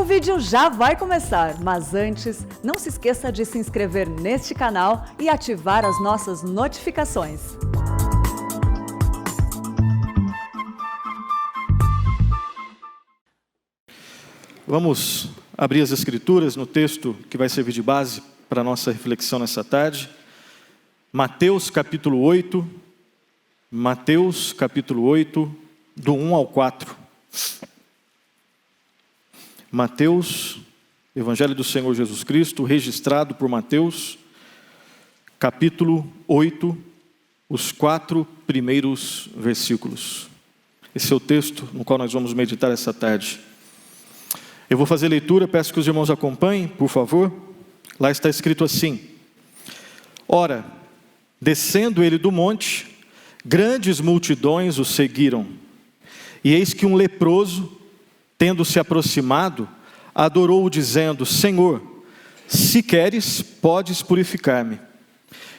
vídeo já vai começar, mas antes, não se esqueça de se inscrever neste canal e ativar as nossas notificações. Vamos abrir as Escrituras no texto que vai servir de base para a nossa reflexão nessa tarde. Mateus capítulo 8, do 1 ao 4. Mateus, Evangelho do Senhor Jesus Cristo, registrado por Mateus, capítulo 8, os 4 primeiros versículos. Esse é o texto no qual nós vamos meditar essa tarde. Eu vou fazer leitura, peço que os irmãos acompanhem, por favor. Lá está escrito assim: Ora, descendo ele do monte, grandes multidões o seguiram. E eis que um leproso, tendo se aproximado, adorou-o dizendo: Senhor, se queres, podes purificar-me.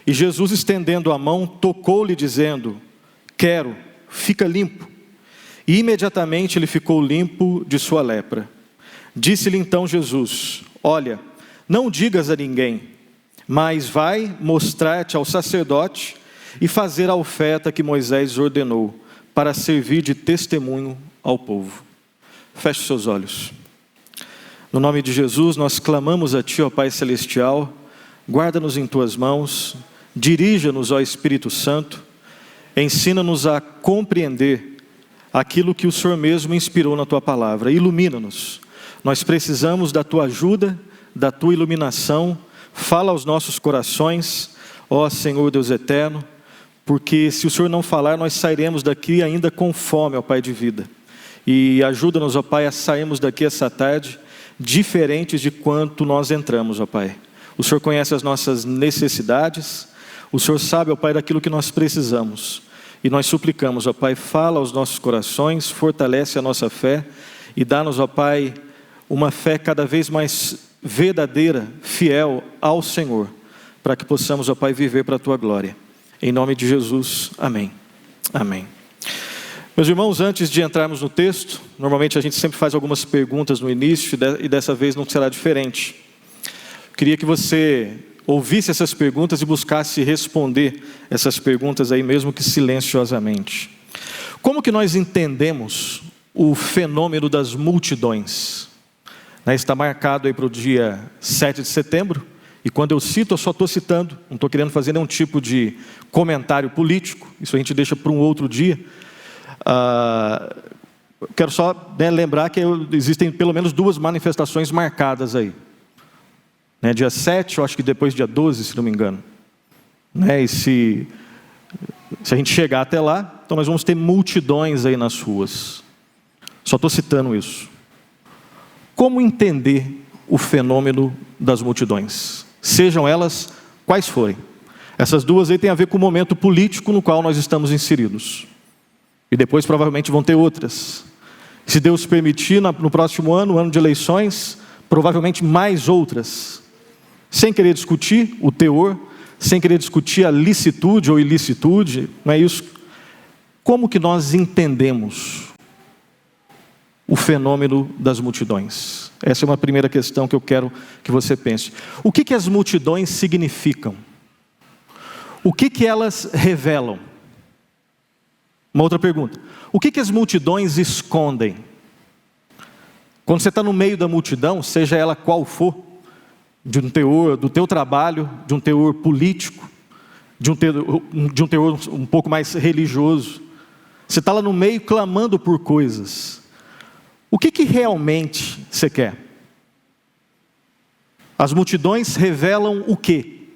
E Jesus, estendendo a mão, tocou-lhe dizendo: Quero, fica limpo. E imediatamente ele ficou limpo de sua lepra. Disse-lhe então Jesus: Olha, não digas a ninguém, mas vai mostrar-te ao sacerdote e fazer a oferta que Moisés ordenou, para servir de testemunho ao povo. Feche seus olhos. No nome de Jesus, nós clamamos a Ti, ó Pai Celestial, guarda-nos em Tuas mãos, dirija-nos, ó Espírito Santo, ensina-nos a compreender aquilo que o Senhor mesmo inspirou na Tua palavra, ilumina-nos. Nós precisamos da Tua ajuda, da Tua iluminação, fala aos nossos corações, ó Senhor Deus eterno, porque se o Senhor não falar, nós sairemos daqui ainda com fome, ó Pai de vida. E ajuda-nos, ó Pai, a sairmos daqui essa tarde diferentes de quanto nós entramos, ó Pai. O Senhor conhece as nossas necessidades, o Senhor sabe, ó Pai, daquilo que nós precisamos. E nós suplicamos, ó Pai, fala aos nossos corações, fortalece a nossa fé e dá-nos, ó Pai, uma fé cada vez mais verdadeira, fiel ao Senhor, para que possamos, ó Pai, viver para a Tua glória. Em nome de Jesus, amém. Amém. Meus irmãos, antes de entrarmos no texto, normalmente a gente sempre faz algumas perguntas no início e dessa vez não será diferente. Queria que você ouvisse essas perguntas e buscasse responder essas perguntas aí, mesmo que silenciosamente. Como que nós entendemos o fenômeno das multidões? Está marcado aí para o dia 7 de setembro, e quando eu cito, eu só estou citando, não estou querendo fazer nenhum tipo de comentário político, isso a gente deixa para um outro dia. Quero só lembrar que existem pelo menos 2 manifestações marcadas aí. Dia 7, eu acho que depois dia 12, se não me engano. E se a gente chegar até lá, então nós vamos ter multidões aí nas ruas. Só estou citando isso. Como entender o fenômeno das multidões? Sejam elas quais forem. Essas 2 aí têm a ver com o momento político no qual nós estamos inseridos. E depois provavelmente vão ter outras. Se Deus permitir, no próximo ano de eleições, provavelmente mais outras. Sem querer discutir o teor, sem querer discutir a licitude ou ilicitude, não é isso? Como que nós entendemos o fenômeno das multidões? Essa é uma primeira questão que eu quero que você pense. O que as multidões significam? O que elas revelam? Uma outra pergunta: o que as multidões escondem? Quando você está no meio da multidão, seja ela qual for, de um teor do teu trabalho, de um teor político, de um teor um pouco mais religioso, você está lá no meio clamando por coisas. O que realmente você quer? As multidões revelam o quê?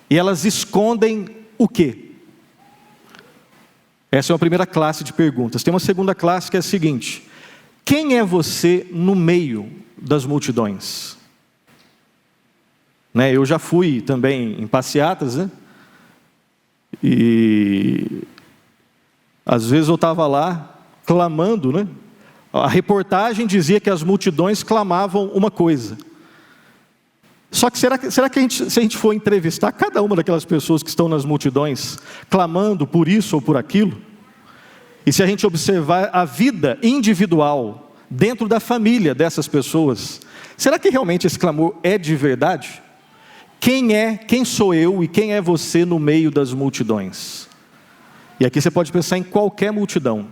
E elas escondem o quê? Essa é uma primeira classe de perguntas. Tem uma segunda classe que é a seguinte: quem é você no meio das multidões? Eu já fui também em passeatas, e às vezes eu estava lá clamando, A reportagem dizia que as multidões clamavam uma coisa. Só que será que se a gente for entrevistar cada uma daquelas pessoas que estão nas multidões, clamando por isso ou por aquilo, e se a gente observar a vida individual dentro da família dessas pessoas, será que realmente esse clamor é de verdade? Quem sou eu e quem é você no meio das multidões? E aqui você pode pensar em qualquer multidão.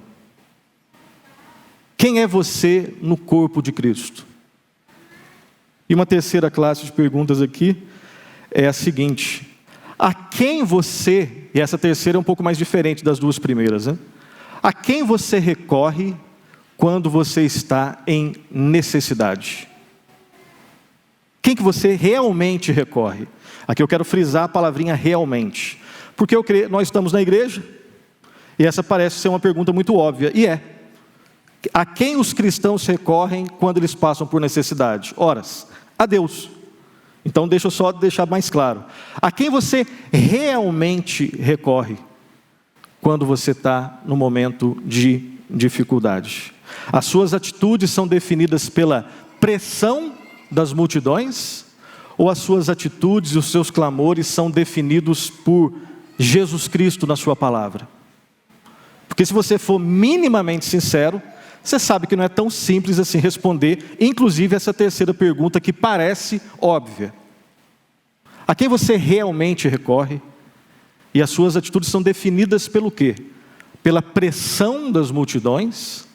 Quem é você no corpo de Cristo? E uma terceira classe de perguntas aqui é a seguinte: a quem você, e essa terceira é um pouco mais diferente das duas primeiras, né? A quem você recorre quando você está em necessidade? Quem que você realmente recorre? Aqui eu quero frisar a palavrinha realmente, porque nós estamos na igreja, e essa parece ser uma pergunta muito óbvia, e é: a quem os cristãos recorrem quando eles passam por necessidade? Ora, a Deus. Então deixa eu só deixar mais claro: a quem você realmente recorre quando você está no momento de dificuldade? As suas atitudes são definidas pela pressão das multidões, ou as suas atitudes e os seus clamores são definidos por Jesus Cristo na sua palavra? Porque se você for minimamente sincero, você sabe que não é tão simples assim responder, inclusive essa terceira pergunta que parece óbvia. A quem você realmente recorre? E as suas atitudes são definidas pelo quê? Pela pressão das multidões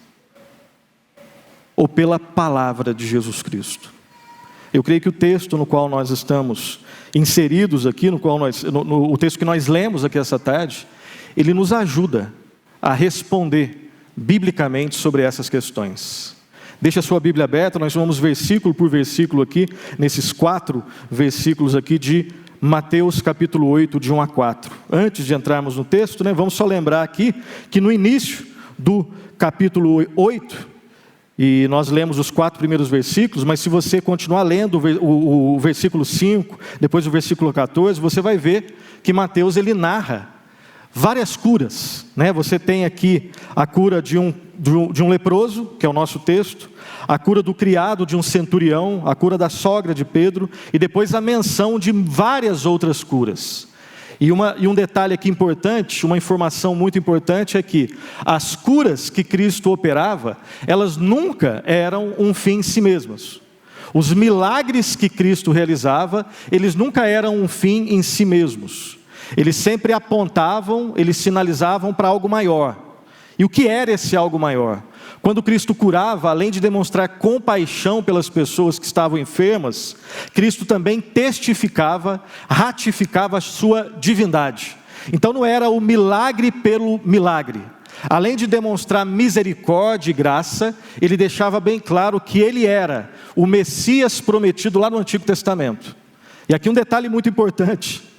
ou pela palavra de Jesus Cristo? Eu creio que o texto no qual nós estamos inseridos aqui, o texto que nós lemos aqui essa tarde, ele nos ajuda a responder biblicamente sobre essas questões. Deixa a sua Bíblia aberta, nós vamos versículo por versículo aqui, nesses 4 versículos aqui de Mateus capítulo 8, de 1 a 4. Antes de entrarmos no texto, vamos só lembrar aqui que no início do capítulo 8, e nós lemos os 4 primeiros versículos, mas se você continuar lendo o versículo 5, depois o versículo 14, você vai ver que Mateus ele narra várias curas, Você tem aqui a cura de um leproso, que é o nosso texto, a cura do criado de um centurião, a cura da sogra de Pedro, e depois a menção de várias outras curas. E um detalhe aqui importante, uma informação muito importante é que as curas que Cristo operava, elas nunca eram um fim em si mesmas. Os milagres que Cristo realizava, eles nunca eram um fim em si mesmos. Eles sempre apontavam, eles sinalizavam para algo maior. E o que era esse algo maior? Quando Cristo curava, além de demonstrar compaixão pelas pessoas que estavam enfermas, Cristo também testificava, ratificava a sua divindade. Então não era o milagre pelo milagre. Além de demonstrar misericórdia e graça, ele deixava bem claro que ele era o Messias prometido lá no Antigo Testamento. E aqui um detalhe muito importante,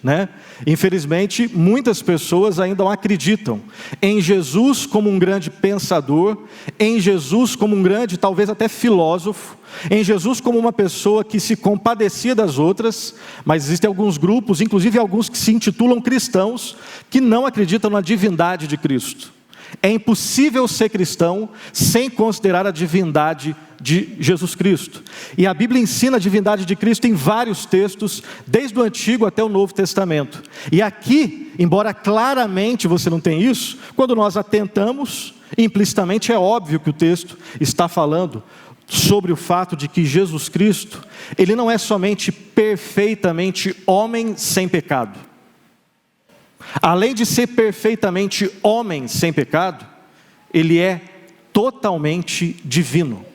Infelizmente, muitas pessoas ainda não acreditam em Jesus como um grande pensador, em Jesus como um grande, talvez até filósofo, em Jesus como uma pessoa que se compadecia das outras, mas existem alguns grupos, inclusive alguns que se intitulam cristãos, que não acreditam na divindade de Cristo. É impossível ser cristão sem considerar a divindade de Jesus Cristo. E a Bíblia ensina a divindade de Cristo em vários textos, desde o Antigo até o Novo Testamento. E aqui, embora claramente você não tenha isso, quando nós atentamos, implicitamente é óbvio que o texto está falando sobre o fato de que Jesus Cristo, ele não é somente perfeitamente homem sem pecado. Além de ser perfeitamente homem sem pecado, ele é totalmente divino.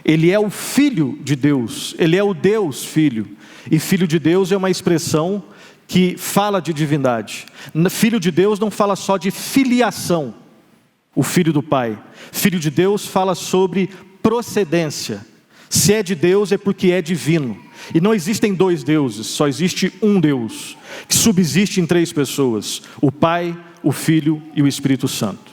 Ele é o Filho de Deus, ele é o Deus Filho. E Filho de Deus é uma expressão que fala de divindade. Filho de Deus não fala só de filiação, o Filho do Pai. Filho de Deus fala sobre procedência. Se é de Deus é porque é divino. E não existem 2 deuses, só existe um Deus, que subsiste em 3 pessoas: o Pai, o Filho e o Espírito Santo.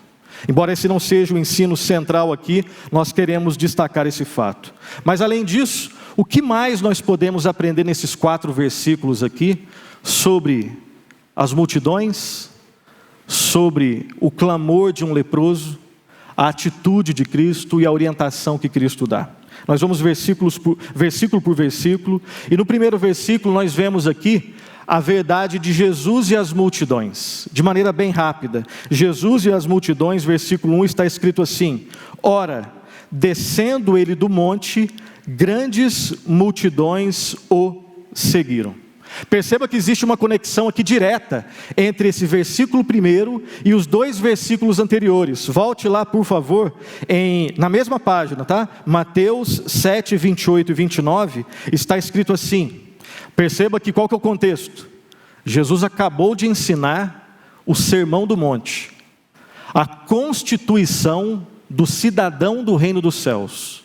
Embora esse não seja o ensino central aqui, nós queremos destacar esse fato. Mas além disso, o que mais nós podemos aprender nesses 4 versículos aqui, sobre as multidões, sobre o clamor de um leproso, a atitude de Cristo e a orientação que Cristo dá? Nós vamos versículo por versículo, e no primeiro versículo nós vemos aqui a verdade de Jesus e as multidões, de maneira bem rápida. Jesus e as multidões, versículo 1 está escrito assim: ora, descendo ele do monte, grandes multidões o seguiram. Perceba que existe uma conexão aqui direta entre esse versículo primeiro e os dois versículos anteriores. Volte lá, por favor, na mesma página, tá? Mateus 7, 28 e 29, está escrito assim. Perceba que qual que é o contexto? Jesus acabou de ensinar o Sermão do Monte, a constituição do cidadão do reino dos céus.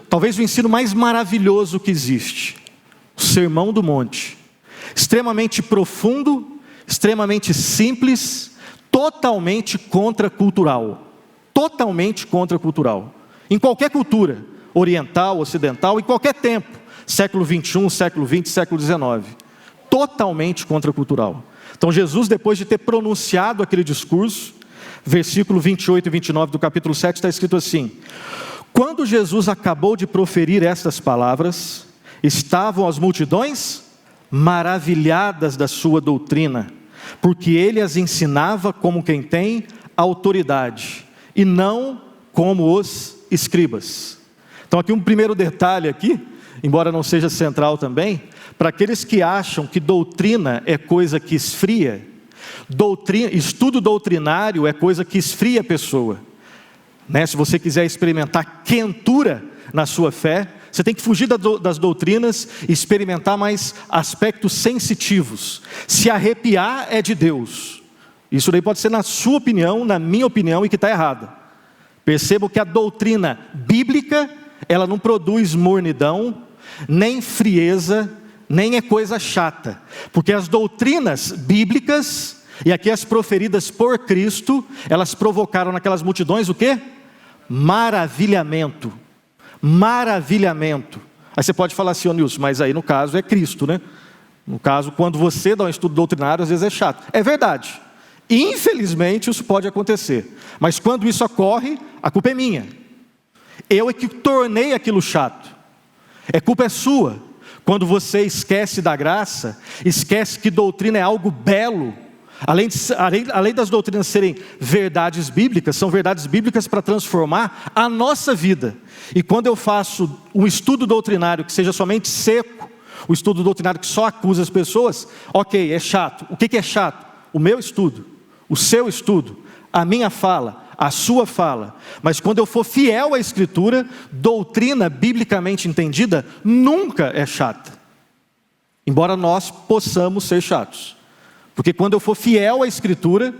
Talvez o ensino mais maravilhoso que existe. O Sermão do Monte, extremamente profundo, extremamente simples, totalmente contracultural. Totalmente contracultural. Em qualquer cultura, oriental, ocidental, em qualquer tempo, século 21, século 20, século 19. Totalmente contracultural. Então Jesus, depois de ter pronunciado aquele discurso, versículo 28 e 29 do capítulo 7, está escrito assim: quando Jesus acabou de proferir estas palavras, estavam as multidões maravilhadas da sua doutrina, porque ele as ensinava como quem tem autoridade, e não como os escribas. Então aqui um primeiro detalhe aqui, embora não seja central também, para aqueles que acham que doutrina é coisa que esfria, estudo doutrinário é coisa que esfria a pessoa, né? Se você quiser experimentar quentura na sua fé, você tem que fugir das doutrinas e experimentar mais aspectos sensitivos. Se arrepiar é de Deus. Isso daí pode ser na sua opinião, na minha opinião, e que está errada. Percebam que a doutrina bíblica, ela não produz mornidão, nem frieza, nem é coisa chata. Porque as doutrinas bíblicas, e aqui as proferidas por Cristo, elas provocaram naquelas multidões o quê? Maravilhamento. Maravilhamento. Aí você pode falar assim, ô Nilson, mas aí no caso é Cristo, né? No caso, quando você dá um estudo doutrinário, às vezes é chato. É verdade. Infelizmente isso pode acontecer. Mas quando isso ocorre, a culpa é minha. Eu é que tornei aquilo chato. Culpa é sua. Quando você esquece da graça, esquece que doutrina é algo belo. Além das doutrinas serem verdades bíblicas, são verdades bíblicas para transformar a nossa vida. E quando eu faço um estudo doutrinário que seja somente seco, o estudo doutrinário que só acusa as pessoas, ok, é chato. O que é chato? O meu estudo, o seu estudo, a minha fala, a sua fala. Mas quando eu for fiel à Escritura, doutrina biblicamente entendida nunca é chata. Embora nós possamos ser chatos. Porque quando eu for fiel à Escritura,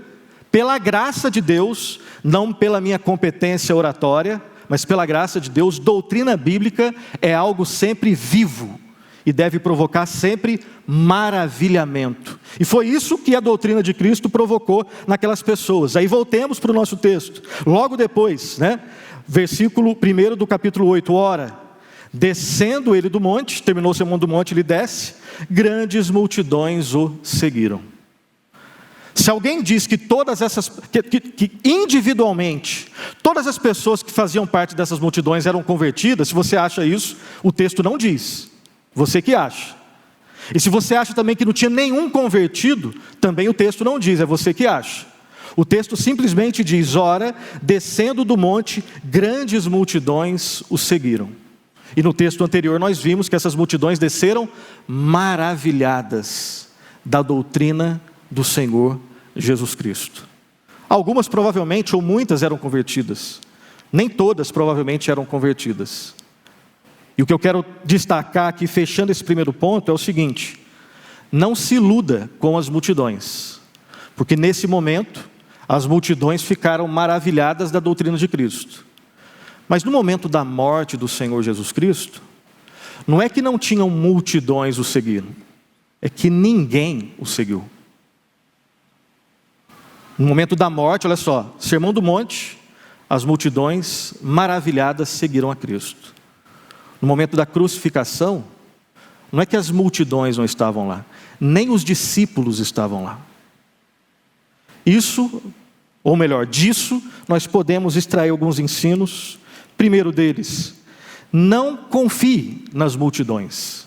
pela graça de Deus, não pela minha competência oratória, mas pela graça de Deus, doutrina bíblica é algo sempre vivo e deve provocar sempre maravilhamento. E foi isso que a doutrina de Cristo provocou naquelas pessoas. Aí voltemos para o nosso texto. Logo depois, versículo 1 do capítulo 8, ora, descendo ele do monte, terminou o sermão do monte, ele desce, grandes multidões o seguiram. Se alguém diz que todas essas, que individualmente, todas as pessoas que faziam parte dessas multidões eram convertidas, se você acha isso, o texto não diz, você que acha. E se você acha também que não tinha nenhum convertido, também o texto não diz, é você que acha. O texto simplesmente diz, ora, descendo do monte, grandes multidões o seguiram. E no texto anterior nós vimos que essas multidões desceram maravilhadas da doutrina do Senhor Jesus Cristo. Algumas provavelmente, ou muitas eram convertidas. Nem todas provavelmente eram convertidas. E o que eu quero destacar aqui, fechando esse primeiro ponto, é o seguinte: não se iluda com as multidões. Porque nesse momento, as multidões ficaram maravilhadas da doutrina de Cristo. Mas no momento da morte do Senhor Jesus Cristo, não é que não tinham multidões o seguindo, é que ninguém o seguiu. No momento da morte, olha só, Sermão do Monte, as multidões maravilhadas seguiram a Cristo. No momento da crucificação, não é que as multidões não estavam lá, nem os discípulos estavam lá. Isso, ou melhor, disso, nós podemos extrair alguns ensinos. Primeiro deles, não confie nas multidões.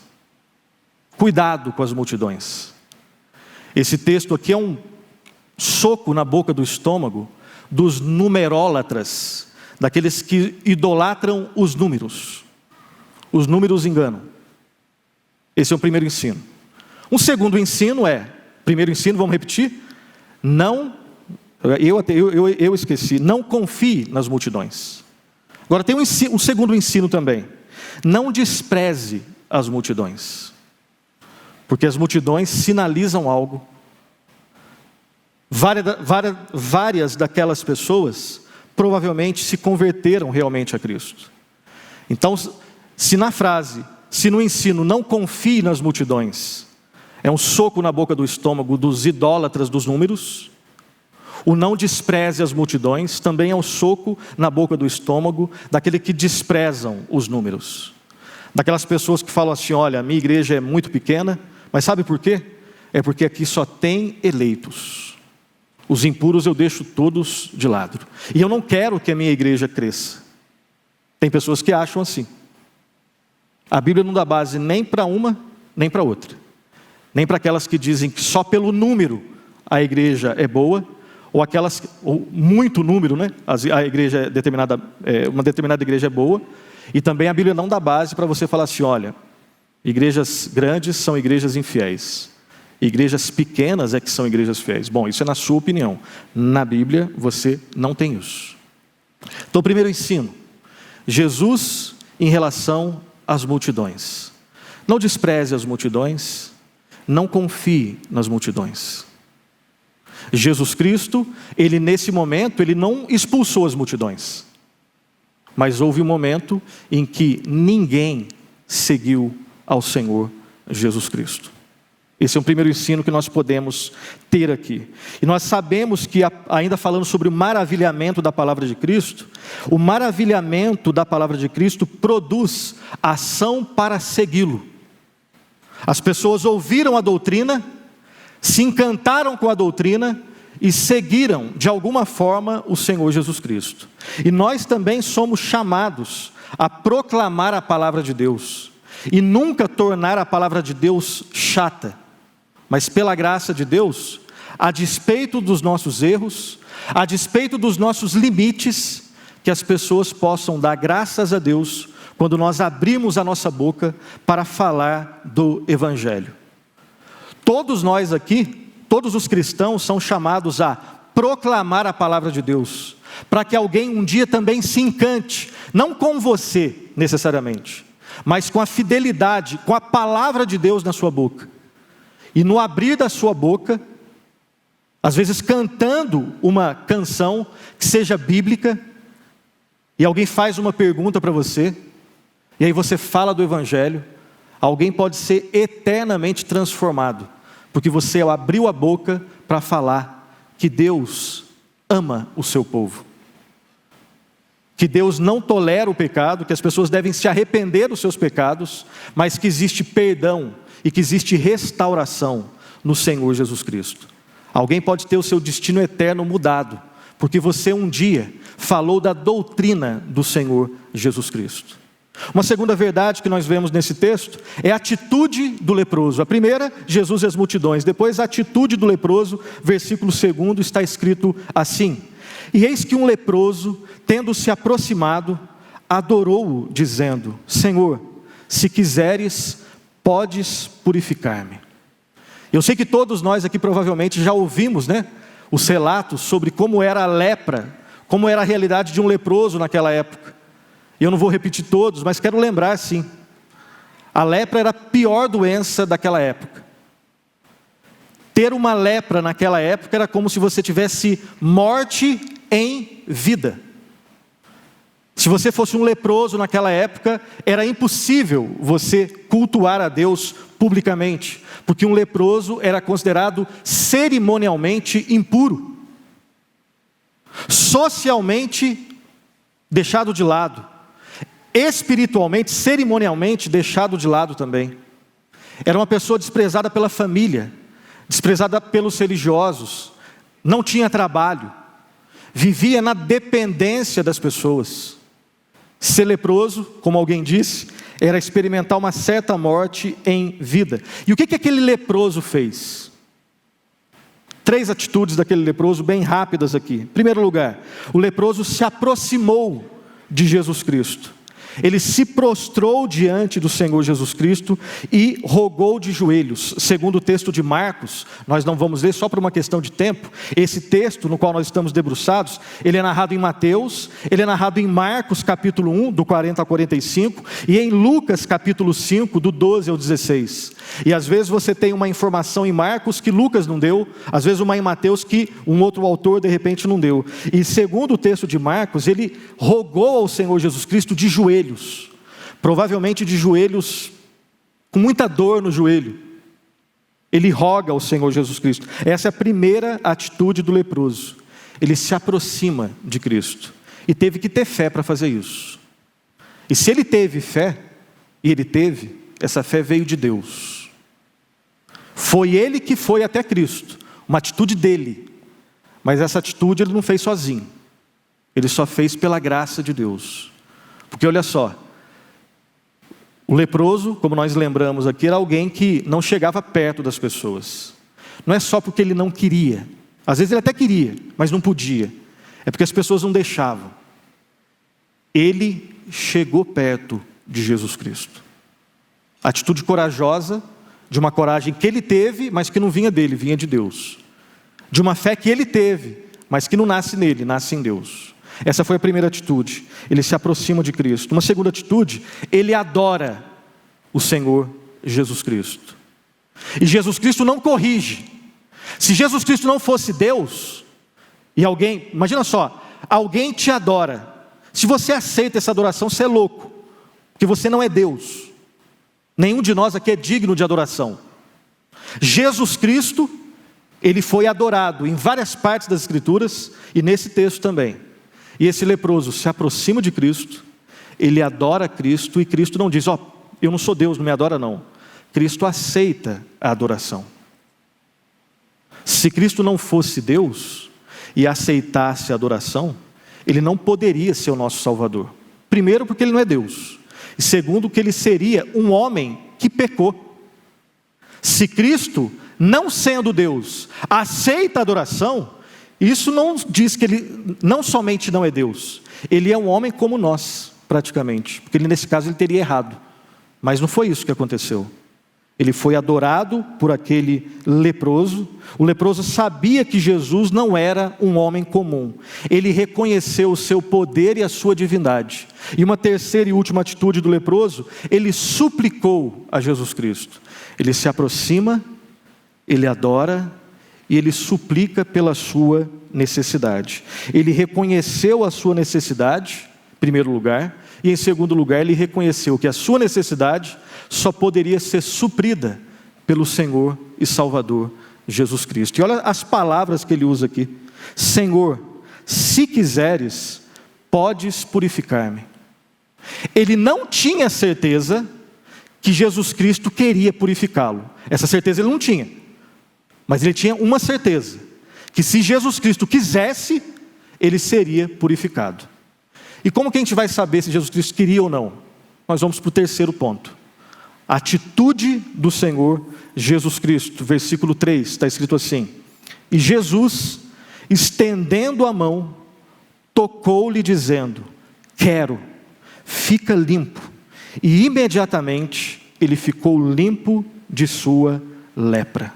Cuidado com as multidões. Esse texto aqui é um soco na boca do estômago dos numerólatras, daqueles que idolatram os números. Os números enganam. Esse é o primeiro ensino. Um segundo ensino primeiro ensino, vamos repetir, eu esqueci, não confie nas multidões. Agora tem um segundo ensino também, não despreze as multidões, porque as multidões sinalizam algo. Várias daquelas pessoas provavelmente se converteram realmente a Cristo. Então, se no ensino não confie nas multidões, é um soco na boca do estômago dos idólatras dos números, o não despreze as multidões também é um soco na boca do estômago daquele que desprezam os números. Daquelas pessoas que falam assim, olha, a minha igreja é muito pequena, mas sabe por quê? É porque aqui só tem eleitos. Os impuros eu deixo todos de lado. E eu não quero que a minha igreja cresça. Tem pessoas que acham assim. A Bíblia não dá base nem para uma, nem para outra. Nem para aquelas que dizem que só pelo número a igreja é boa, ou muito número, né? A igreja uma determinada igreja é boa. E também a Bíblia não dá base para você falar assim, olha, igrejas grandes são igrejas infiéis. Igrejas pequenas é que são igrejas fiéis. Bom, isso é na sua opinião. Na Bíblia você não tem isso. Então, primeiro ensino, Jesus em relação às multidões. Não despreze as multidões, não confie nas multidões. Jesus Cristo, ele nesse momento, ele não expulsou as multidões. Mas houve um momento em que ninguém seguiu ao Senhor Jesus Cristo. Esse é o primeiro ensino que nós podemos ter aqui. E nós sabemos que, ainda falando sobre o maravilhamento da palavra de Cristo, o maravilhamento da palavra de Cristo produz ação para segui-lo. As pessoas ouviram a doutrina, se encantaram com a doutrina e seguiram, de alguma forma, o Senhor Jesus Cristo. E nós também somos chamados a proclamar a palavra de Deus e nunca tornar a palavra de Deus chata, mas pela graça de Deus, a despeito dos nossos erros, a despeito dos nossos limites, que as pessoas possam dar graças a Deus quando nós abrimos a nossa boca para falar do Evangelho. Todos nós aqui, todos os cristãos são chamados a proclamar a palavra de Deus, para que alguém um dia também se encante, não com você necessariamente, mas com a fidelidade, com a palavra de Deus na sua boca. E no abrir da sua boca, às vezes cantando uma canção que seja bíblica, e alguém faz uma pergunta para você, e aí você fala do Evangelho, alguém pode ser eternamente transformado, porque você abriu a boca para falar que Deus ama o seu povo, que Deus não tolera o pecado, que as pessoas devem se arrepender dos seus pecados, mas que existe perdão e que existe restauração no Senhor Jesus Cristo. Alguém pode ter o seu destino eterno mudado, porque você um dia falou da doutrina do Senhor Jesus Cristo. Uma segunda verdade que nós vemos nesse texto é a atitude do leproso. A primeira, Jesus e as multidões. Depois, a atitude do leproso, versículo 2, está escrito assim: E eis que um leproso, tendo se aproximado, adorou-o, dizendo: Senhor, se quiseres, podes purificar-me. Eu sei que todos nós aqui provavelmente já ouvimos, os relatos sobre como era a lepra, como era a realidade de um leproso naquela época. Eu não vou repetir todos, mas quero lembrar sim. A lepra era a pior doença daquela época. Ter uma lepra naquela época era como se você tivesse morte em vida. Se você fosse um leproso naquela época, era impossível você cultuar a Deus publicamente, porque um leproso era considerado cerimonialmente impuro, socialmente deixado de lado, espiritualmente, cerimonialmente deixado de lado também. Era uma pessoa desprezada pela família, desprezada pelos religiosos, não tinha trabalho, vivia na dependência das pessoas. Ser leproso, como alguém disse, era experimentar uma certa morte em vida. E o que aquele leproso fez? 3 atitudes daquele leproso, bem rápidas aqui. Em primeiro lugar, o leproso se aproximou de Jesus Cristo. Ele se prostrou diante do Senhor Jesus Cristo e rogou de joelhos. Segundo o texto de Marcos, nós não vamos ler só por uma questão de tempo. Esse texto no qual nós estamos debruçados, ele é narrado em Mateus, ele é narrado em Marcos capítulo 1, do 40 ao 45, e em Lucas capítulo 5, do 12 ao 16. E às vezes você tem uma informação em Marcos que Lucas não deu, às vezes uma em Mateus que um outro autor de repente não deu. E segundo o texto de Marcos, ele rogou ao Senhor Jesus Cristo de joelhos. Provavelmente de joelhos, com muita dor no joelho. Ele roga ao Senhor Jesus Cristo. Essa é a primeira atitude do leproso. Ele se aproxima de Cristo. E teve que ter fé para fazer isso. E se ele teve fé, e ele teve, essa fé veio de Deus. Foi ele que foi até Cristo. Uma atitude dele. Mas essa atitude ele não fez sozinho. Ele só fez pela graça de Deus. Porque olha só, o leproso, como nós lembramos aqui, era alguém que não chegava perto das pessoas. Não é só porque ele não queria. Às vezes ele até queria, mas não podia. É porque as pessoas não deixavam. Ele chegou perto de Jesus Cristo. Atitude corajosa, de uma coragem que ele teve, mas que não vinha dele, vinha de Deus. De uma fé que ele teve, mas que não nasce nele, nasce em Deus. Essa foi a primeira atitude. Ele se aproxima de Cristo. Uma segunda atitude, ele adora o Senhor Jesus Cristo. E Jesus Cristo não corrige. Se Jesus Cristo não fosse Deus, e alguém, imagina só, alguém te adora. Se você aceita essa adoração, você é louco, porque você não é Deus. Nenhum de nós aqui é digno de adoração. Jesus Cristo, ele foi adorado em várias partes das Escrituras, e nesse texto também. E esse leproso se aproxima de Cristo, ele adora Cristo, e Cristo não diz, eu não sou Deus, não me adora não. Cristo aceita a adoração. Se Cristo não fosse Deus, e aceitasse a adoração, ele não poderia ser o nosso Salvador. Primeiro porque ele não é Deus, e segundo que ele seria um homem que pecou. Se Cristo, não sendo Deus, aceita a adoração, isso não diz que ele não somente não é Deus, ele é um homem como nós, praticamente, porque ele, nesse caso ele teria errado, mas não foi isso que aconteceu. Ele foi adorado por aquele leproso. O leproso sabia que Jesus não era um homem comum, ele reconheceu o seu poder e a sua divindade. E uma terceira e última atitude do leproso, ele suplicou a Jesus Cristo. Ele se aproxima, ele adora e ele suplica pela sua necessidade. Ele reconheceu a sua necessidade, em primeiro lugar, e em segundo lugar ele reconheceu que a sua necessidade só poderia ser suprida pelo Senhor e Salvador Jesus Cristo. E olha as palavras que ele usa aqui: Senhor, se quiseres, podes purificar-me. Ele não tinha certeza que Jesus Cristo queria purificá-lo. Essa certeza ele não tinha. Mas ele tinha uma certeza, que se Jesus Cristo quisesse, ele seria purificado. E como que a gente vai saber se Jesus Cristo queria ou não? Nós vamos para o terceiro ponto. A atitude do Senhor Jesus Cristo. Versículo 3, está escrito assim: E Jesus, estendendo a mão, tocou-lhe dizendo, quero, fica limpo. E imediatamente ele ficou limpo de sua lepra.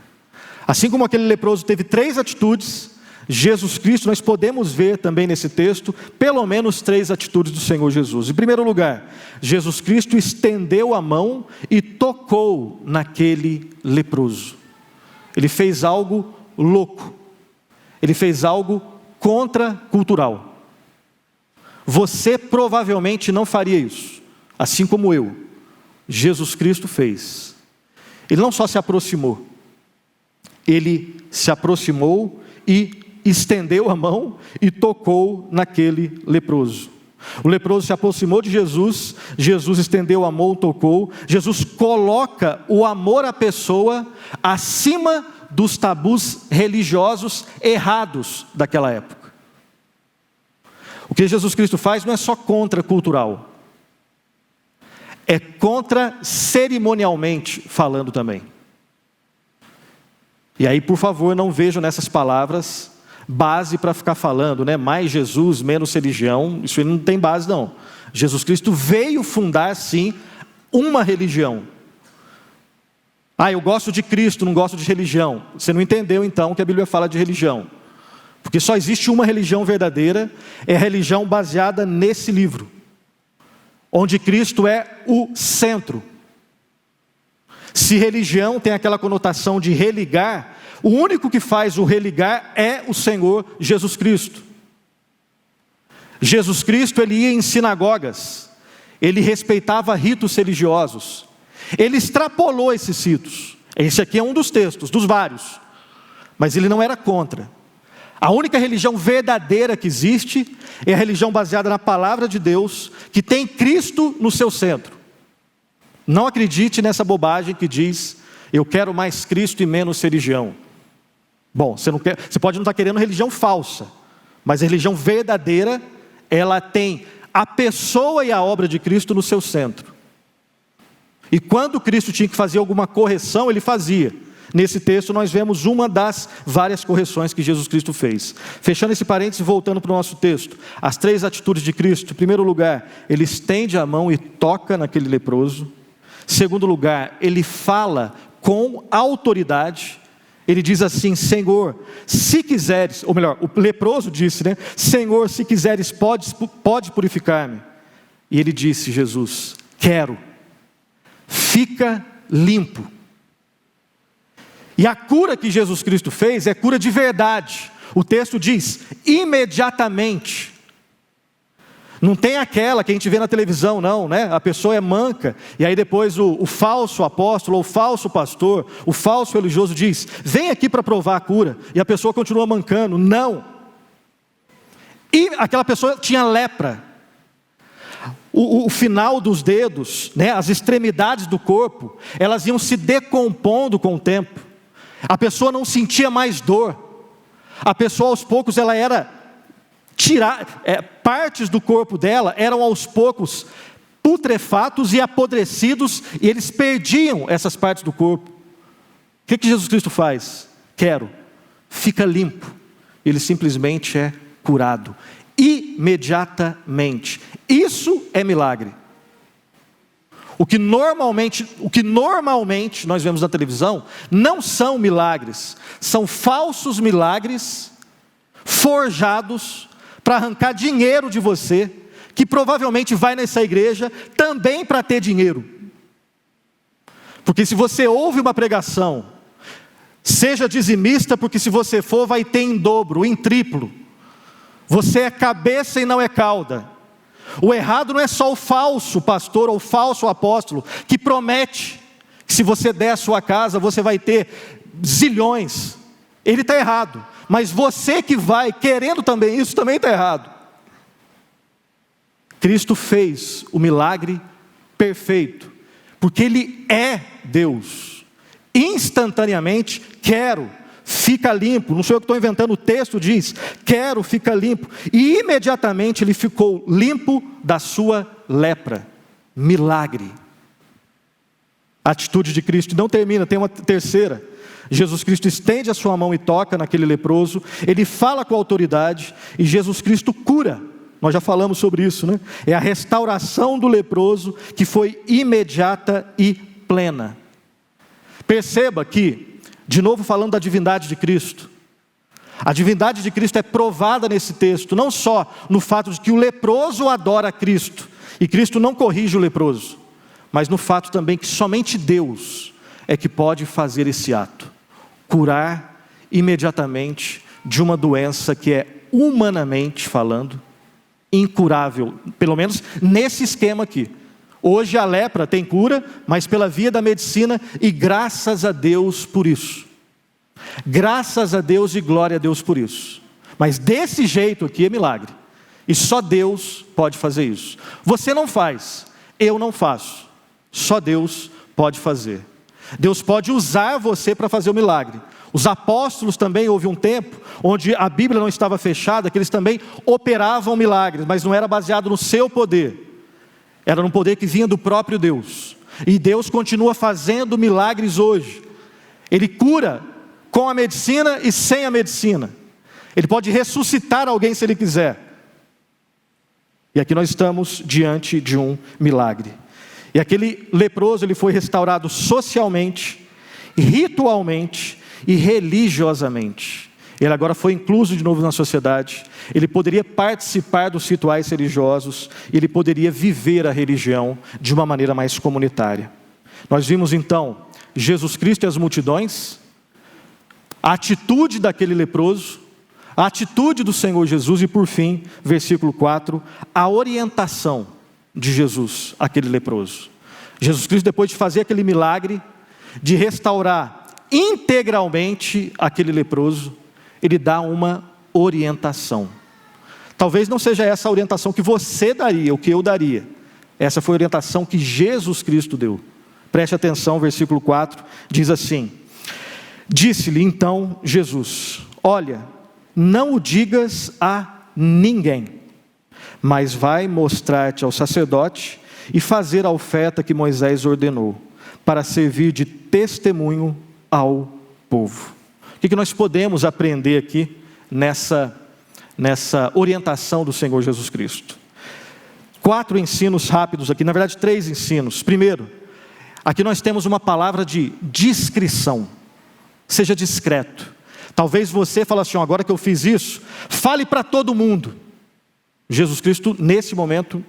Assim como aquele leproso teve 3 atitudes, Jesus Cristo, nós podemos ver também nesse texto, pelo menos 3 atitudes do Senhor Jesus. Em primeiro lugar, Jesus Cristo estendeu a mão e tocou naquele leproso. Ele fez algo louco. Ele fez algo contracultural. Você provavelmente não faria isso, assim como eu. Jesus Cristo fez. Ele não só se aproximou, ele se aproximou e estendeu a mão e tocou naquele leproso. O leproso se aproximou de Jesus, Jesus estendeu a mão, tocou. Jesus coloca o amor à pessoa acima dos tabus religiosos errados daquela época. O que Jesus Cristo faz não é só contracultural, é contra cerimonialmente falando também. E aí, por favor, não vejam nessas palavras base para ficar falando, né? Mais Jesus, menos religião. Isso aí não tem base, não. Jesus Cristo veio fundar, sim, uma religião. Eu gosto de Cristo, não gosto de religião. Você não entendeu, então, que a Bíblia fala de religião. Porque só existe uma religião verdadeira, é a religião baseada nesse livro, onde Cristo é o centro. Se religião tem aquela conotação de religar, o único que faz o religar é o Senhor Jesus Cristo. Jesus Cristo, ele ia em sinagogas, ele respeitava ritos religiosos, ele extrapolou esses ritos. Esse aqui é um dos textos, dos vários, mas ele não era contra. A única religião verdadeira que existe é a religião baseada na palavra de Deus, que tem Cristo no seu centro. Não acredite nessa bobagem que diz, eu quero mais Cristo e menos religião. Bom, você pode não estar querendo religião falsa, mas a religião verdadeira, ela tem a pessoa e a obra de Cristo no seu centro. E quando Cristo tinha que fazer alguma correção, ele fazia. Nesse texto nós vemos uma das várias correções que Jesus Cristo fez. Fechando esse parênteses e voltando para o nosso texto. As 3 atitudes de Cristo. Em primeiro lugar, ele estende a mão e toca naquele leproso. Em segundo lugar, ele fala com autoridade. Ele diz assim, Senhor, se quiseres, ou melhor, o leproso disse, né? Senhor, se quiseres, pode purificar-me. E ele disse, Jesus, quero, fica limpo. E a cura que Jesus Cristo fez é cura de verdade. O texto diz, imediatamente. Não tem aquela que a gente vê na televisão, não, né? A pessoa é manca, e aí depois o falso apóstolo, ou o falso pastor, o falso religioso diz, vem aqui para provar a cura, e a pessoa continua mancando. Não. E aquela pessoa tinha lepra. O final dos dedos, né? As extremidades do corpo, elas iam se decompondo com o tempo. A pessoa não sentia mais dor. A pessoa aos poucos ela era partes do corpo dela eram aos poucos putrefatos e apodrecidos, e eles perdiam essas partes do corpo. O que Jesus Cristo faz? Quero, fica limpo. Ele simplesmente é curado, imediatamente. Isso é milagre. O que normalmente nós vemos na televisão não são milagres, são falsos milagres forjados para arrancar dinheiro de você, que provavelmente vai nessa igreja também para ter dinheiro. Porque se você ouve uma pregação, seja dizimista, porque se você for vai ter em dobro, em triplo. Você é cabeça e não é cauda. O errado não é só o falso pastor ou o falso apóstolo, que promete que se você der a sua casa, você vai ter zilhões. Ele está errado. Mas você que vai querendo também isso, também está errado. Cristo fez o milagre perfeito, porque Ele é Deus. Instantaneamente, quero, fica limpo. Não sou eu que estou inventando, o texto diz, quero, fica limpo. E imediatamente ele ficou limpo da sua lepra. Milagre. A atitude de Cristo não termina, tem uma terceira. Jesus Cristo estende a sua mão e toca naquele leproso, ele fala com autoridade e Jesus Cristo cura. Nós já falamos sobre isso, né? É a restauração do leproso que foi imediata e plena. Perceba que, de novo falando da divindade de Cristo, a divindade de Cristo é provada nesse texto, não só no fato de que o leproso adora Cristo, e Cristo não corrige o leproso, mas no fato também que somente Deus é que pode fazer esse ato, curar imediatamente de uma doença que é, humanamente falando, incurável, pelo menos nesse esquema aqui. Hoje a lepra tem cura, mas pela via da medicina, e graças a Deus por isso. Graças a Deus e glória a Deus por isso. Mas desse jeito aqui é milagre. E só Deus pode fazer isso. Você não faz, eu não faço. Só Deus pode fazer. Deus pode usar você para fazer o milagre. Os apóstolos também, houve um tempo onde a Bíblia não estava fechada, que eles também operavam milagres, mas não era baseado no seu poder. Era um poder que vinha do próprio Deus. E Deus continua fazendo milagres hoje. Ele cura com a medicina e sem a medicina. Ele pode ressuscitar alguém se ele quiser. E aqui nós estamos diante de um milagre. E aquele leproso, ele foi restaurado socialmente, ritualmente e religiosamente. Ele agora foi incluso de novo na sociedade. Ele poderia participar dos rituais religiosos. Ele poderia viver a religião de uma maneira mais comunitária. Nós vimos então Jesus Cristo e as multidões, a atitude daquele leproso, a atitude do Senhor Jesus e por fim, versículo 4, a orientação de Jesus àquele leproso. Jesus Cristo, depois de fazer aquele milagre, de restaurar integralmente aquele leproso, ele dá uma orientação. Talvez não seja essa a orientação que você daria, ou que eu daria. Essa foi a orientação que Jesus Cristo deu. Preste atenção, versículo 4, diz assim: disse-lhe então Jesus: olha, não o digas a ninguém, mas vai mostrar-te ao sacerdote e fazer a oferta que Moisés ordenou, para servir de testemunho ao povo. O que nós podemos aprender aqui nessa orientação do Senhor Jesus Cristo? 4 ensinos rápidos aqui, na verdade 3 ensinos. Primeiro, aqui nós temos uma palavra de discrição. Seja discreto. Talvez você fale assim: agora que eu fiz isso, fale para todo mundo. Jesus Cristo nesse momento,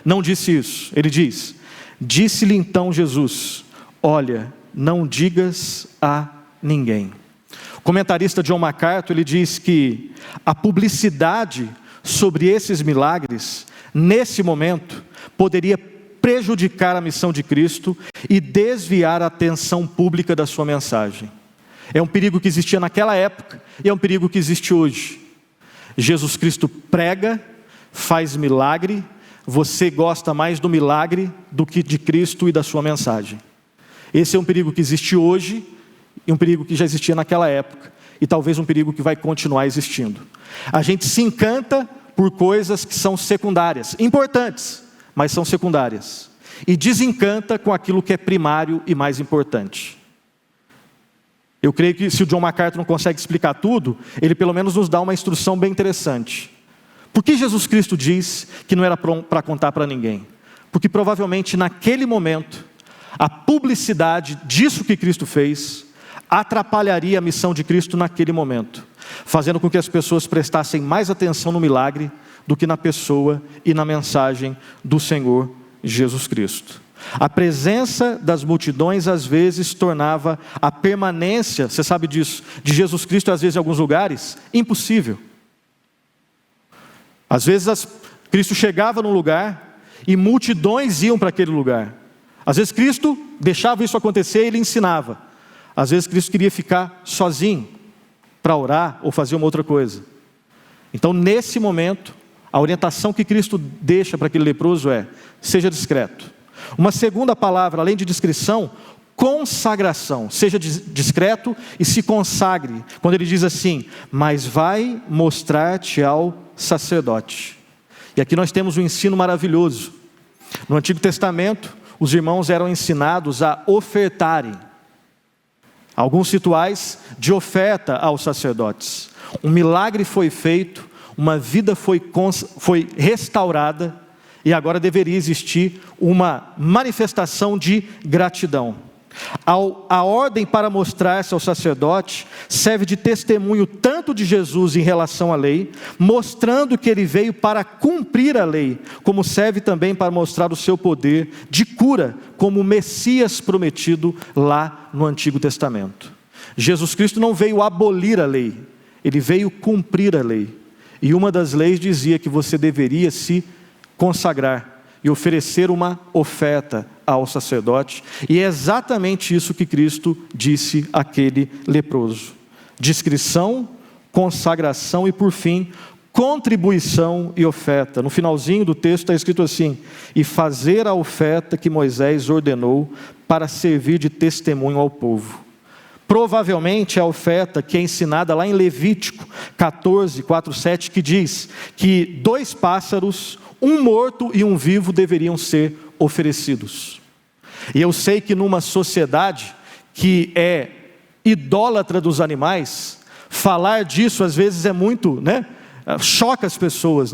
não disse isso. Ele diz: disse-lhe então Jesus: olha, não digas a ninguém. O comentarista John MacArthur, ele diz que a publicidade sobre esses milagres, nesse momento, poderia prejudicar a missão de Cristo e desviar a atenção pública da sua mensagem. É um perigo que existia naquela época e é um perigo que existe hoje. Jesus Cristo prega, faz milagre, você gosta mais do milagre do que de Cristo e da sua mensagem. Esse é um perigo que existe hoje e um perigo que já existia naquela época e talvez um perigo que vai continuar existindo. A gente se encanta por coisas que são secundárias, importantes, mas são secundárias, e desencanta com aquilo que é primário e mais importante. Eu creio que se o John MacArthur não consegue explicar tudo, ele pelo menos nos dá uma instrução bem interessante. Por que Jesus Cristo diz que não era para contar para ninguém? Porque provavelmente naquele momento, a publicidade disso que Cristo fez, atrapalharia a missão de Cristo naquele momento, fazendo com que as pessoas prestassem mais atenção no milagre do que na pessoa e na mensagem do Senhor Jesus Cristo. A presença das multidões às vezes tornava a permanência, você sabe disso, de Jesus Cristo às vezes em alguns lugares, impossível. Às vezes Cristo chegava num lugar e multidões iam para aquele lugar. Às vezes Cristo deixava isso acontecer e ele ensinava. Às vezes Cristo queria ficar sozinho para orar ou fazer uma outra coisa. Então nesse momento, a orientação que Cristo deixa para aquele leproso é: seja discreto. Uma segunda palavra, além de discrição, consagração. Seja discreto e se consagre. Quando ele diz assim: mas vai mostrar-te ao sacerdote. E aqui nós temos um ensino maravilhoso. No Antigo Testamento, os irmãos eram ensinados a ofertarem alguns rituais de oferta aos sacerdotes. Um milagre foi feito, uma vida foi restaurada, e agora deveria existir uma manifestação de gratidão. A ordem para mostrar-se ao sacerdote serve de testemunho tanto de Jesus em relação à lei, mostrando que ele veio para cumprir a lei, como serve também para mostrar o seu poder de cura, como o Messias prometido lá no Antigo Testamento. Jesus Cristo não veio abolir a lei, ele veio cumprir a lei. E uma das leis dizia que você deveria se consagrar e oferecer uma oferta ao sacerdote, e é exatamente isso que Cristo disse àquele leproso: discrição, consagração e por fim, contribuição e oferta. No finalzinho do texto está escrito assim: e fazer a oferta que Moisés ordenou para servir de testemunho ao povo. Provavelmente a oferta que é ensinada lá em Levítico 14, 4, 7, que diz que 2 pássaros, um morto e um vivo deveriam ser oferecidos. E eu sei que numa sociedade que é idólatra dos animais, falar disso às vezes é muito, choca as pessoas,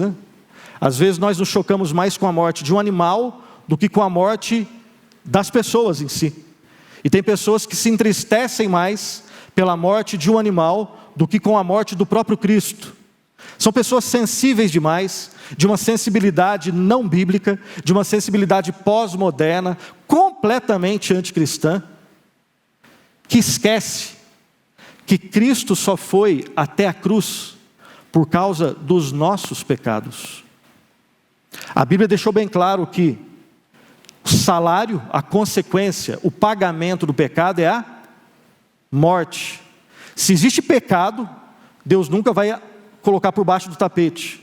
Às vezes nós nos chocamos mais com a morte de um animal do que com a morte das pessoas em si. E tem pessoas que se entristecem mais pela morte de um animal do que com a morte do próprio Cristo. São pessoas sensíveis demais, de uma sensibilidade não bíblica, de uma sensibilidade pós-moderna, completamente anticristã, que esquece que Cristo só foi até a cruz por causa dos nossos pecados. A Bíblia deixou bem claro que o salário, a consequência, o pagamento do pecado é a morte. Se existe pecado, Deus nunca vai colocar por baixo do tapete.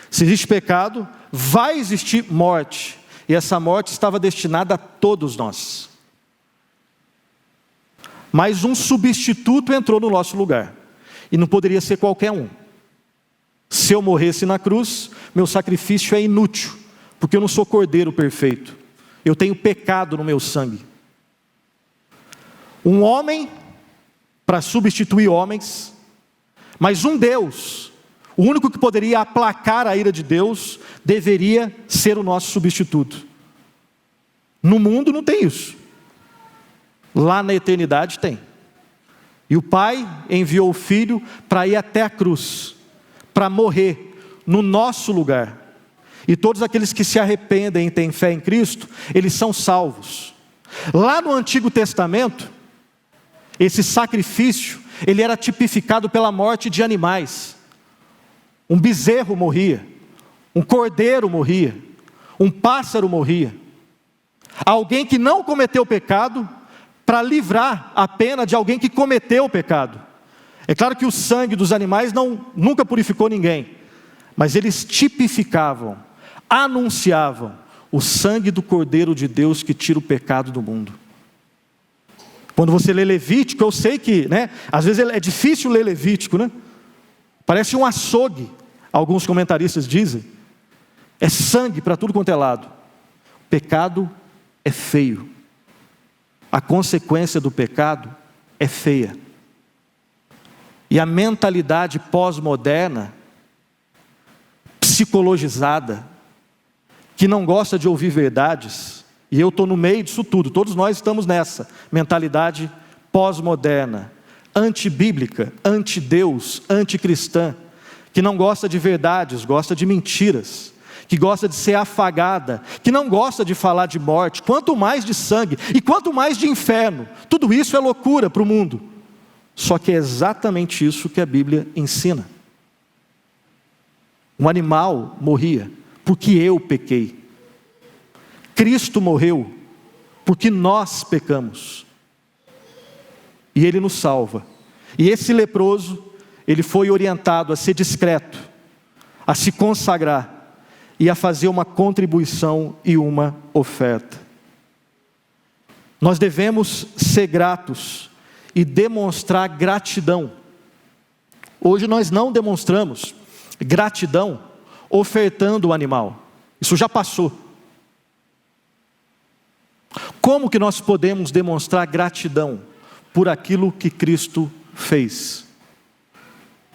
Se existe pecado, vai existir morte. E essa morte estava destinada a todos nós. Mas um substituto entrou no nosso lugar. E não poderia ser qualquer um. Se eu morresse na cruz, meu sacrifício é inútil, porque eu não sou cordeiro perfeito. Eu tenho pecado no meu sangue. Um homem para substituir homens, mas um Deus, o único que poderia aplacar a ira de Deus, deveria ser o nosso substituto. No mundo não tem isso. Lá na eternidade tem. E o Pai enviou o Filho para ir até a cruz, para morrer no nosso lugar. E todos aqueles que se arrependem e têm fé em Cristo, eles são salvos. Lá no Antigo Testamento, esse sacrifício, ele era tipificado pela morte de animais. Um bezerro morria, um cordeiro morria, um pássaro morria. Alguém que não cometeu pecado, para livrar a pena de alguém que cometeu o pecado. É claro que o sangue dos animais nunca purificou ninguém, mas eles tipificavam, anunciavam o sangue do Cordeiro de Deus que tira o pecado do mundo. Quando você lê Levítico, eu sei que, às vezes é difícil ler Levítico, Parece um açougue, alguns comentaristas dizem. É sangue para tudo quanto é lado. O pecado é feio. A consequência do pecado é feia. E a mentalidade pós-moderna, psicologizada, que não gosta de ouvir verdades, e eu estou no meio disso tudo, todos nós estamos nessa mentalidade pós-moderna, antibíblica, anti-Deus, anticristã, que não gosta de verdades, gosta de mentiras, que gosta de ser afagada, que não gosta de falar de morte, quanto mais de sangue, e quanto mais de inferno. Tudo isso é loucura para o mundo. Só que é exatamente isso que a Bíblia ensina. Um animal morria porque eu pequei. Cristo morreu porque nós pecamos. E Ele nos salva. E esse leproso, ele foi orientado a ser discreto, a se consagrar e a fazer uma contribuição e uma oferta. Nós devemos ser gratos e demonstrar gratidão. Hoje nós não demonstramos gratidão ofertando o animal. Isso já passou. Como que nós podemos demonstrar gratidão por aquilo que Cristo fez?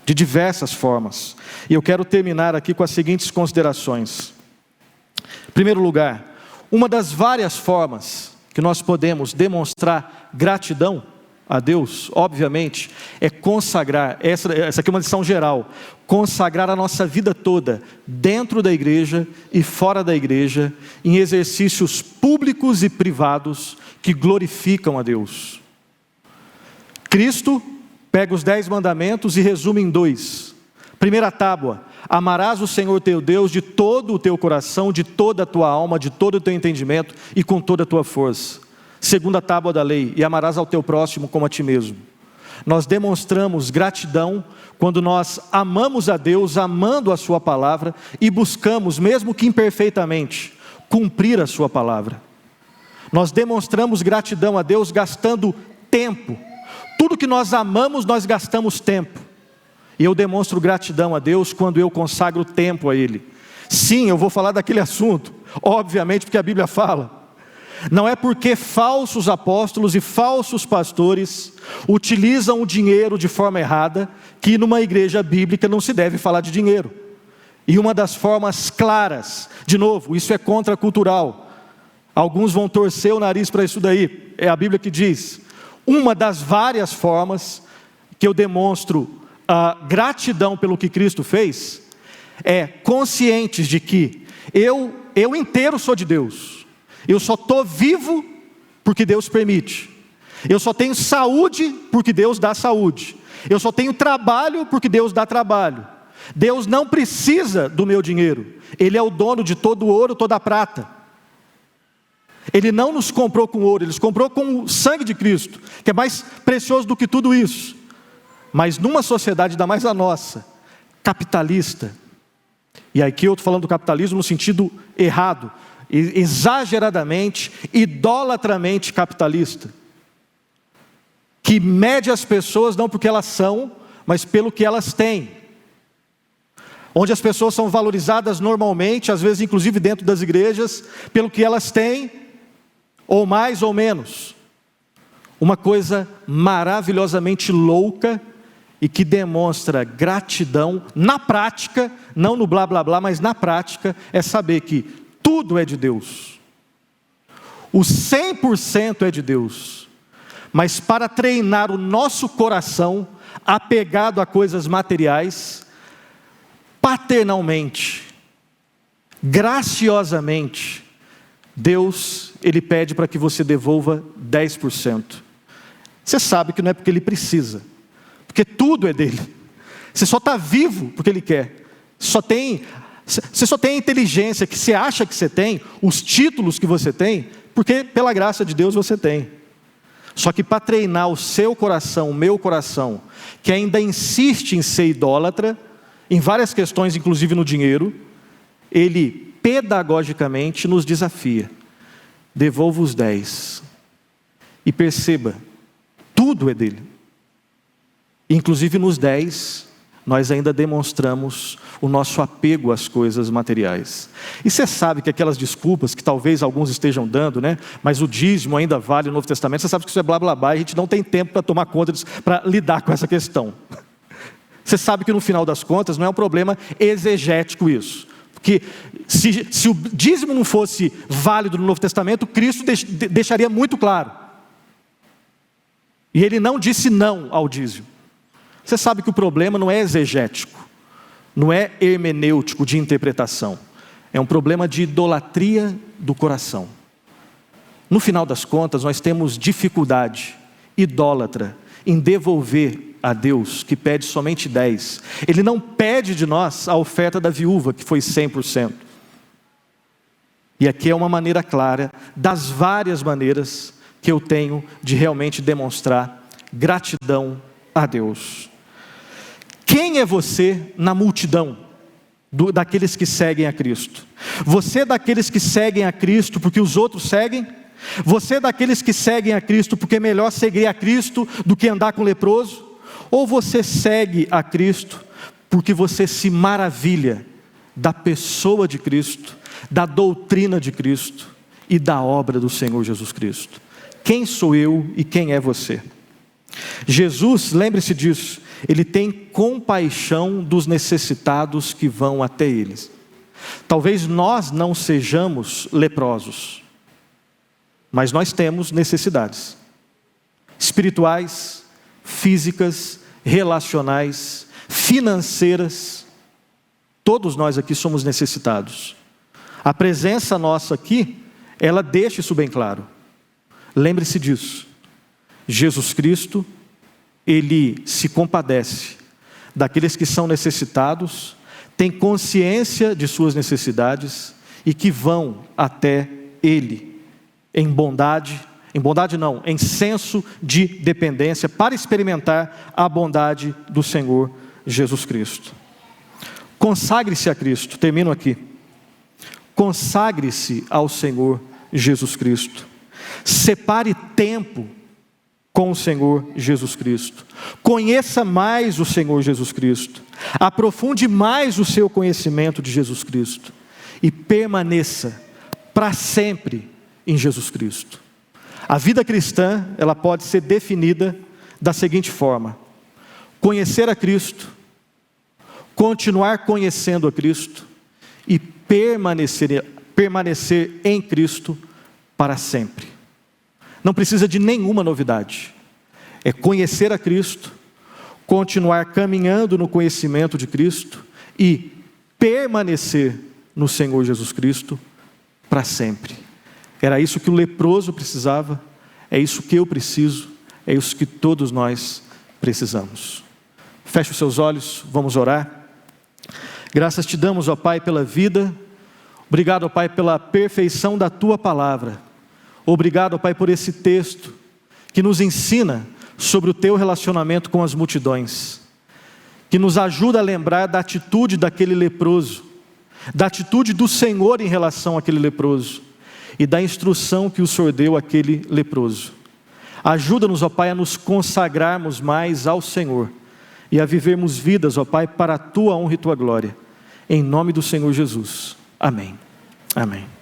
De diversas formas. E eu quero terminar aqui com as seguintes considerações. Em primeiro lugar, uma das várias formas que nós podemos demonstrar gratidão a Deus, obviamente, é consagrar, essa aqui é uma lição geral, consagrar a nossa vida toda, dentro da igreja e fora da igreja, em exercícios públicos e privados que glorificam a Deus. Cristo pega os 10 mandamentos e resume em 2. Primeira tábua: amarás o Senhor teu Deus de todo o teu coração, de toda a tua alma, de todo o teu entendimento e com toda a tua força. Segunda tábua da lei: e amarás ao teu próximo como a ti mesmo. Nós demonstramos gratidão quando nós amamos a Deus, amando a sua palavra e buscamos, mesmo que imperfeitamente, cumprir a sua palavra. Nós demonstramos gratidão a Deus gastando tempo. Tudo que nós amamos, nós gastamos tempo. E eu demonstro gratidão a Deus quando eu consagro tempo a Ele. Sim, eu vou falar daquele assunto, obviamente, porque a Bíblia fala. Não é porque falsos apóstolos e falsos pastores utilizam o dinheiro de forma errada que numa igreja bíblica não se deve falar de dinheiro. E uma das formas claras, de novo, isso é contracultural. Alguns vão torcer o nariz para isso daí. É a Bíblia que diz. Uma das várias formas que eu demonstro a gratidão pelo que Cristo fez é conscientes de que eu inteiro sou de Deus. Eu só estou vivo porque Deus permite. Eu só tenho saúde porque Deus dá saúde. Eu só tenho trabalho porque Deus dá trabalho. Deus não precisa do meu dinheiro. Ele é o dono de todo o ouro, toda a prata. Ele não nos comprou com ouro, Ele nos comprou com o sangue de Cristo, que é mais precioso do que tudo isso. Mas numa sociedade, ainda mais a nossa, capitalista, e aqui eu estou falando do capitalismo no sentido errado, exageradamente, idolatramente capitalista, que mede as pessoas não porque elas são, mas pelo que elas têm, onde as pessoas são valorizadas normalmente, às vezes inclusive dentro das igrejas, pelo que elas têm, ou mais ou menos. Uma coisa maravilhosamente louca e que demonstra gratidão na prática, não no blá blá blá, mas na prática, é saber que tudo é de Deus. O 100% é de Deus. Mas para treinar o nosso coração apegado a coisas materiais, paternalmente, graciosamente, Deus, Ele pede para que você devolva 10%. Você sabe que não é porque Ele precisa, porque tudo é dele. Você só está vivo porque Ele quer. Você só tem a inteligência que você acha que você tem, os títulos que você tem, porque pela graça de Deus você tem. Só que para treinar o seu coração, o meu coração, que ainda insiste em ser idólatra, em várias questões, inclusive no dinheiro, Ele pedagogicamente nos desafia. Devolva os 10. E perceba, tudo é dele. Inclusive nos 10, nós ainda demonstramos o nosso apego às coisas materiais. E você sabe que aquelas desculpas que talvez alguns estejam dando, né? Mas o dízimo ainda vale no Novo Testamento, você sabe que isso é blá blá blá, e a gente não tem tempo para tomar conta disso, para lidar com essa questão. Você sabe que no final das contas não é um problema exegético isso. Porque se o dízimo não fosse válido no Novo Testamento, Cristo deixaria muito claro. E Ele não disse não ao dízimo. Você sabe que o problema não é exegético, não é hermenêutico de interpretação. É um problema de idolatria do coração. No final das contas, nós temos dificuldade idólatra em devolver a Deus, que pede somente 10. Ele não pede de nós a oferta da viúva, que foi 100%. E aqui é uma maneira clara, das várias maneiras que eu tenho de realmente demonstrar gratidão a Deus. Quem é você na multidão daqueles que seguem a Cristo? Você é daqueles que seguem a Cristo porque os outros seguem? Você é daqueles que seguem a Cristo porque é melhor seguir a Cristo do que andar com leproso? Ou você segue a Cristo porque você se maravilha da pessoa de Cristo, da doutrina de Cristo e da obra do Senhor Jesus Cristo? Quem sou eu e quem é você? Jesus, lembre-se disso, Ele tem compaixão dos necessitados que vão até eles. Talvez nós não sejamos leprosos, mas nós temos necessidades espirituais, físicas, relacionais, financeiras. Todos nós aqui somos necessitados. A presença nossa aqui, ela deixa isso bem claro. Lembre-se disso. Jesus Cristo, Ele se compadece daqueles que são necessitados, tem consciência de suas necessidades e que vão até Ele em bondade não, em senso de dependência, para experimentar a bondade do Senhor Jesus Cristo. Consagre-se a Cristo, termino aqui. Consagre-se ao Senhor Jesus Cristo. Separe tempo com o Senhor Jesus Cristo. Conheça mais o Senhor Jesus Cristo. Aprofunde mais o seu conhecimento de Jesus Cristo. E permaneça para sempre em Jesus Cristo. A vida cristã, ela pode ser definida da seguinte forma: conhecer a Cristo, continuar conhecendo a Cristo e permanecer em Cristo para sempre. Não precisa de nenhuma novidade. É conhecer a Cristo, continuar caminhando no conhecimento de Cristo e permanecer no Senhor Jesus Cristo para sempre. Era isso que o leproso precisava, é isso que eu preciso, é isso que todos nós precisamos. Feche os seus olhos, vamos orar. Graças te damos, ó Pai, pela vida. Obrigado, ó Pai, pela perfeição da Tua palavra. Obrigado, ó Pai, por esse texto que nos ensina sobre o Teu relacionamento com as multidões, que nos ajuda a lembrar da atitude daquele leproso, da atitude do Senhor em relação àquele leproso e da instrução que o Senhor deu àquele leproso. Ajuda-nos, ó Pai, a nos consagrarmos mais ao Senhor e a vivermos vidas, ó Pai, para a Tua honra e Tua glória. Em nome do Senhor Jesus. Amém. Amém.